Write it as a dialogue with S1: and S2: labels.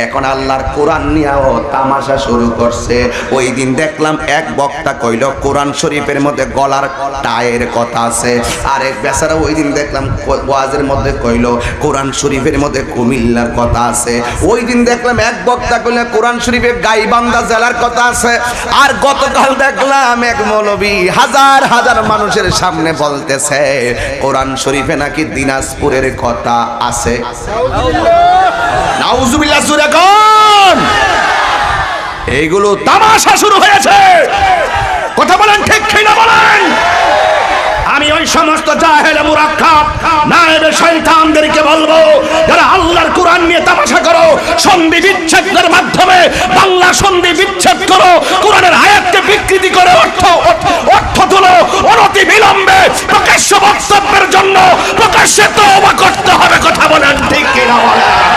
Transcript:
S1: এখন আল্লাহর কোরআন নিয়েও তামাশা শুরু করছে। ওই দিন দেখলাম এক বক্তা কইল কোরআন শরীফের মধ্যে গলার টায়ের কথা আছে, আরেক বেচারা ওই দিন দেখলাম ওয়াজের মধ্যে কইল কোরআন শরীফের মধ্যে কুমিল্লার কথা আছে। ওই দিন দেখলাম এক বক্তা কইল কোরআন শরীফে গাইবান্ধা জেলার কথা আছে। আর গতকাল দেখলাম এক মৌলবী হাজার হাজার মানুষের সামনে বলতেছে কোরআন শরীফে নাকি দিনাজপুরের কথা আছে। নাউজুবিল্লাহ জোরে কোন? এইগুলো তামাশা শুরু হয়েছে। কথা বলেন ঠিক কিনা বলেন? আমি ওই সমস্ত জাহেল মুরাক্কাব নায়েবে শয়তানদেরকে বলবো, যারা আল্লাহর কোরআন নিয়ে তামাশা করো, সন্ধি বিচ্ছেদের মাধ্যমে বাংলা সন্ধি বিচ্ছেদ করো, কোরআনের আয়াতকে বিকৃতি করে অর্থ তোলো, অনতি বিলম্বে প্রকাশ্য বক্তব্যের জন্য প্রকাশ্যে তওবা করতে হবে। কথা বলেন ঠিক কিনা বলেন?